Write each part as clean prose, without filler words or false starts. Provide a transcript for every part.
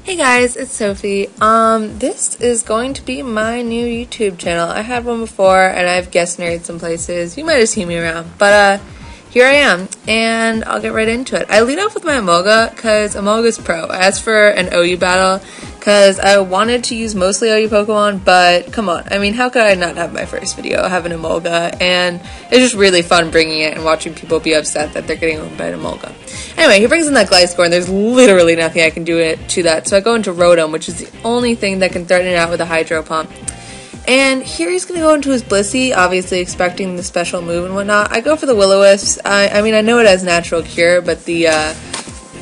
Hey guys, it's Sophie. This is going to be my new YouTube channel. I had one before and I've guest narrated some places. You might have seen me around, but here I am, and I'll get right into it. I lead off with my Emolga because Emolga's pro. I asked for an OU battle because I wanted to use mostly OU Pokemon, but come on. I mean, how could I not have my first video have an Emolga? And it's just really fun bringing it and watching people be upset that they're getting owned by an Emolga. Anyway, he brings in that Gliscor, and there's literally nothing I can do to that, so I go into Rotom, which is the only thing that can threaten it out with a Hydro Pump. And here he's going to go into his Blissey, obviously expecting the special move and whatnot. I go for the Will-O-Wisp. I mean, I know it has Natural Cure, but the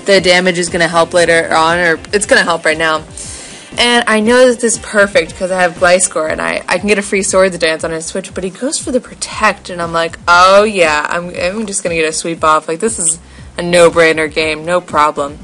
damage is going to help later on, or it's going to help right now. And I know that this is perfect because I have Gliscor, and I can get a free Swords Dance on his Switch, but he goes for the Protect, and I'm like, oh yeah, I'm just going to get a Sweep off. Like, this is a no-brainer game, no problem.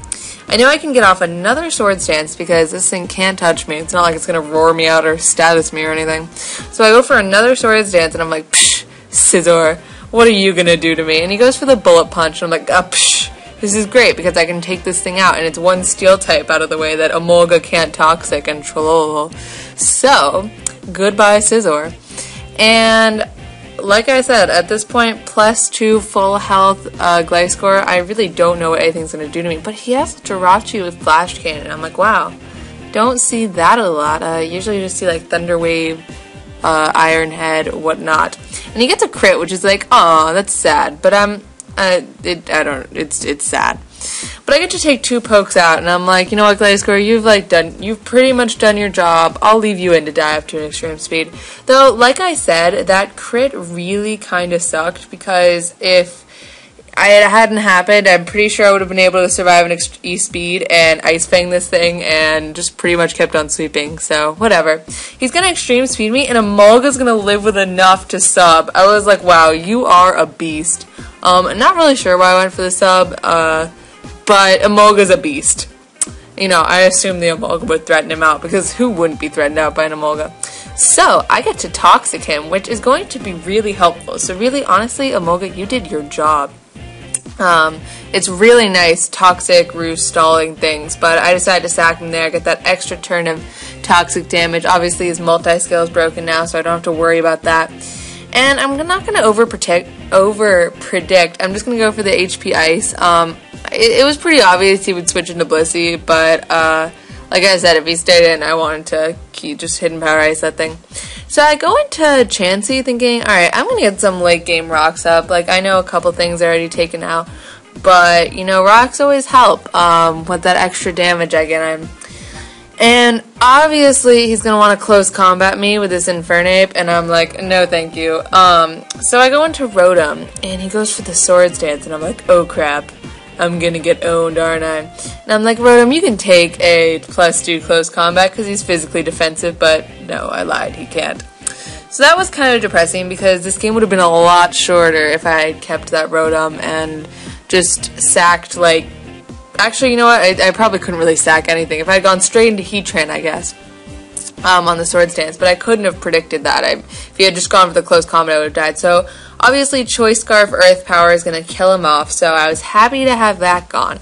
I know I can get off another Swords Dance because this thing can't touch me. It's not like it's going to roar me out or status me or anything. So I go for another Swords Dance, and I'm like, psh, Scizor, what are you going to do to me? And he goes for the Bullet Punch, and I'm like, psh, this is great because I can take this thing out, and it's one Steel type out of the way that Emolga can't Toxic and Troll. So, goodbye Scizor. And like I said, at this point, +2 full health Gliscor, I really don't know what anything's going to do to me. But he has Jirachi with Flash Cannon. I'm like, wow, don't see that a lot. Usually you just see like Thunder Wave, Iron Head, whatnot. And he gets a crit, which is like, aw, that's sad. But it's sad. But I get to take 2 pokes out, and I'm like, you know what, Gliscor, you've pretty much done your job. I'll leave you in to die up to an extreme speed. Though, like I said, that crit really kind of sucked, because if it hadn't happened, I'm pretty sure I would have been able to survive an E-Speed and Ice Fang this thing, and just pretty much kept on sweeping, so whatever. He's gonna extreme speed me, and Emolga's gonna live with enough to sub. I was like, wow, you are a beast. I'm not really sure why I went for the sub, but Emolga's a beast. You know, I assume the Emolga would threaten him out, because who wouldn't be threatened out by an Emolga? So, I get to Toxic him, which is going to be really helpful. So really, honestly, Emolga, you did your job. It's really nice Toxic, Roost, stalling things, but I decided to sack him there, get that extra turn of Toxic damage. Obviously, his multi-skill is broken now, so I don't have to worry about that. And I'm not going to over-predict. I'm just going to go for the HP Ice. It was pretty obvious he would switch into Blissey, but like I said, if he stayed in, I wanted to keep just Hidden Power Ice that thing. So I go into Chansey thinking, alright, I'm going to get some late game rocks up. Like, I know a couple things are already taken out, but, you know, rocks always help with that extra damage I get. And obviously he's going to want to close combat me with this Infernape, and I'm like, no thank you. So I go into Rotom, and he goes for the Swords Dance, and I'm like, oh crap, I'm going to get owned, aren't I? And I'm like, Rotom, you can take a +2 close combat because he's physically defensive, but no, I lied, he can't. So that was kind of depressing because this game would have been a lot shorter if I had kept that Rotom and just sacked, like, actually, you know what? I probably couldn't really sack anything. If I had gone straight into Heatran, I guess, on the Swords Dance, but I couldn't have predicted that. If he had just gone for the close combat, I would have died. So, obviously, Choice Scarf Earth Power is going to kill him off, so I was happy to have that gone.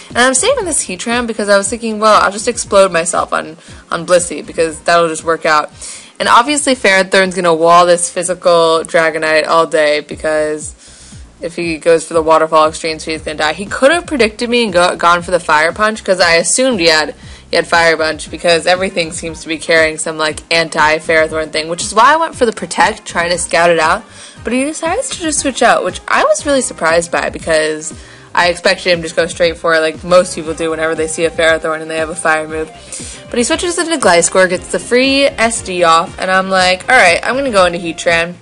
And I'm saving this Heatran because I was thinking, well, I'll just explode myself on Blissey, because that'll just work out. And obviously, Ferrothorn's going to wall this physical Dragonite all day, because if he goes for the Waterfall Extreme Speed, he's going to die. He could have predicted me and gone for the Fire Punch, because I assumed he had Fire Punch, because everything seems to be carrying some, like, anti-Ferrothorn thing, which is why I went for the Protect, trying to scout it out. But he decides to just switch out, which I was really surprised by, because I expected him to just go straight for it, like most people do whenever they see a Ferrothorn and they have a Fire move. But he switches into Gliscor, gets the free SD off, and I'm like, alright, I'm going to go into Heatran.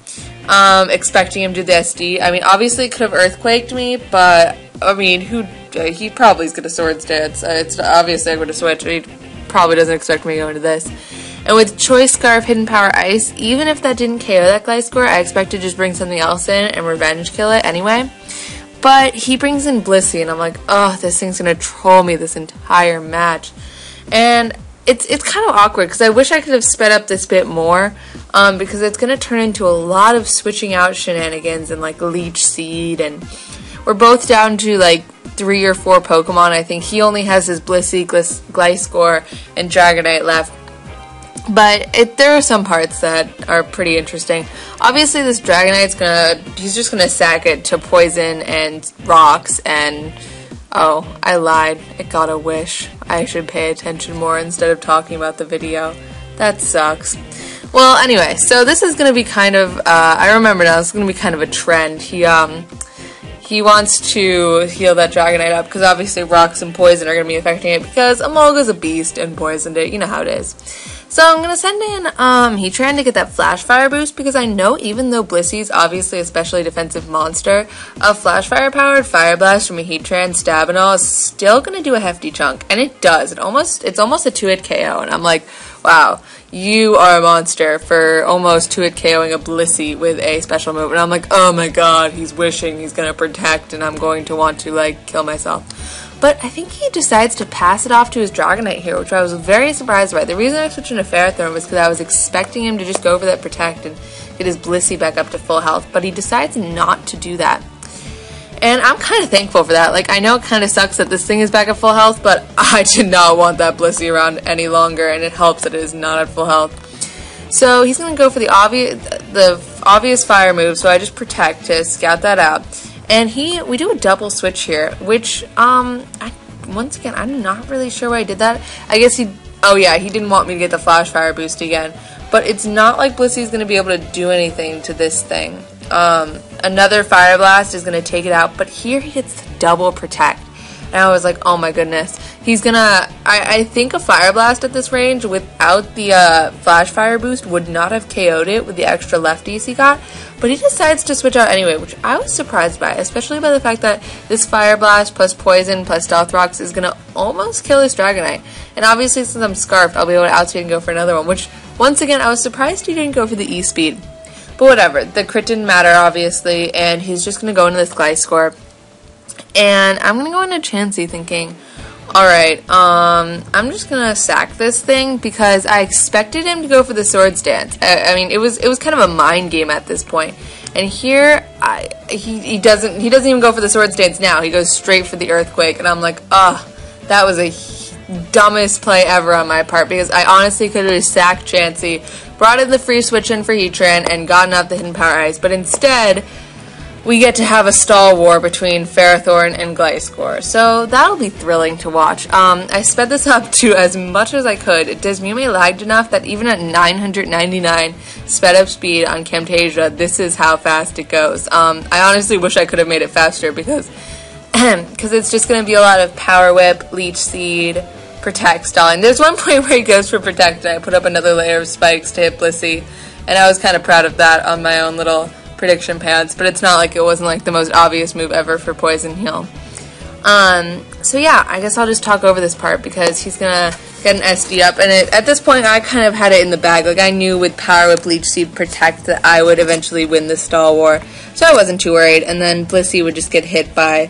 Expecting him to do the SD. I mean, obviously it could have Earthquaked me, but, I mean, he probably is going to Swords Dance. It's obviously I'm going to switch. He probably doesn't expect me to go into this. And with Choice Scarf, Hidden Power Ice, even if that didn't KO that Gliscor, I expect to just bring something else in and revenge kill it anyway. But he brings in Blissey, and I'm like, oh, this thing's going to troll me this entire match. And it's kind of awkward, because I wish I could have sped up this bit more, because it's going to turn into a lot of switching out shenanigans and, like, Leech Seed, and we're both down to, like, 3 or 4 Pokemon. I think he only has his Blissey, Gliscor, and Dragonite left. But there are some parts that are pretty interesting. Obviously, this Dragonite's he's just gonna sack it to Poison and Rocks, and oh, I lied. It got a Wish. I should pay attention more instead of talking about the video. That sucks. Well, anyway, so this is gonna be kind of, I remember now, this is gonna be kind of a trend. He wants to heal that Dragonite up, because obviously Rocks and Poison are gonna be affecting it, because Emolga's a beast and poisoned it. You know how it is. So I'm gonna send in Heatran to get that Flash Fire boost, because I know even though Blissey's obviously a specially defensive monster, a Flash Fire powered Fire Blast from a Heatran Stabinol is still gonna do a hefty chunk, and it does. It's almost a 2-hit KO, and I'm like, wow, you are a monster for almost 2-hit KOing a Blissey with a special move. And I'm like, oh my god, he's wishing he's gonna protect, and I'm going to want to like kill myself. But I think he decides to pass it off to his Dragonite here, which I was very surprised by. The reason I switched into Ferrothorn was because I was expecting him to just go for that Protect and get his Blissey back up to full health, but he decides not to do that. And I'm kind of thankful for that. Like, I know it kind of sucks that this thing is back at full health, but I did not want that Blissey around any longer, and it helps that it is not at full health. So he's going to go for the obvious fire move, so I just Protect to scout that out. And we do a double switch here, which, once again, I'm not really sure why I did that. I guess he didn't want me to get the Flash Fire boost again. But it's not like Blissey's going to be able to do anything to this thing. Another Fire Blast is going to take it out, but here he gets the double Protect. And I was like, oh my goodness. He's gonna, I think a Fire Blast at this range without the Flash Fire boost would not have KO'd it with the extra lefties he got. But he decides to switch out anyway, which I was surprised by, especially by the fact that this Fire Blast plus Poison plus Stealth Rocks is gonna almost kill his Dragonite. And obviously since I'm Scarfed, I'll be able to outspeed and go for another one, which, once again, I was surprised he didn't go for the E-Speed. But whatever, the crit didn't matter, obviously, and he's just gonna go into this Gliscor. And I'm gonna go into Chansey thinking, alright, I'm just gonna sack this thing because I expected him to go for the Swords Dance. I mean, it was kind of a mind game at this point. And here, he doesn't even go for the Swords Dance now. He goes straight for the Earthquake, and I'm like, ugh, that was a dumbest play ever on my part, because I honestly could have just sacked Chansey, brought in the free switch in for Heatran, and gotten out the Hidden Power Ice. But instead, we get to have a stall war between Ferrothorn and Gliscor, so that'll be thrilling to watch. I sped this up to as much as I could. Desmume lagged enough that even at 999 sped up speed on Camtasia, this is how fast it goes. I honestly wish I could have made it faster, because it's just going to be a lot of Power Whip, Leech Seed, Protect, stalling. There's one point where he goes for Protect, and I put up another layer of spikes to hit Blissey, and I was kind of proud of that on my own little prediction pads, but it's not like it wasn't like the most obvious move ever for Poison Heal. So yeah, I guess I'll just talk over this part because he's gonna get an SD up, and at this point I kind of had it in the bag. Like, I knew with Power Whip, Leech Seed, Protect that I would eventually win the stall war, so I wasn't too worried, and then Blissey would just get hit by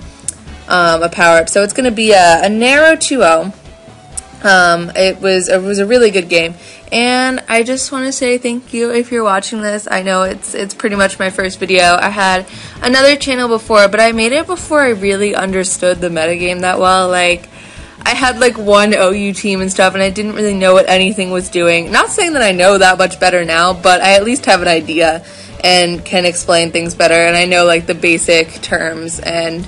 a Power Up. So it's gonna be a narrow 2-0. It was a really good game, and I just want to say thank you if you're watching this. I know it's pretty much my first video. I had another channel before, but I made it before I really understood the metagame that well. Like, I had like one OU team and stuff, and I didn't really know what anything was doing. Not saying that I know that much better now, but I at least have an idea and can explain things better, and I know like the basic terms and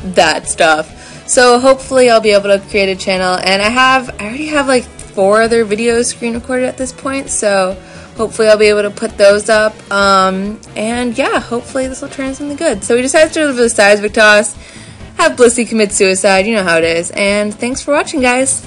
that stuff. So hopefully I'll be able to create a channel, and I already have like 4 other videos screen recorded at this point, so hopefully I'll be able to put those up, and yeah, hopefully this will turn into something good. So we decided to deliver the Seismic Toss, have Blissey commit suicide, you know how it is, and thanks for watching, guys!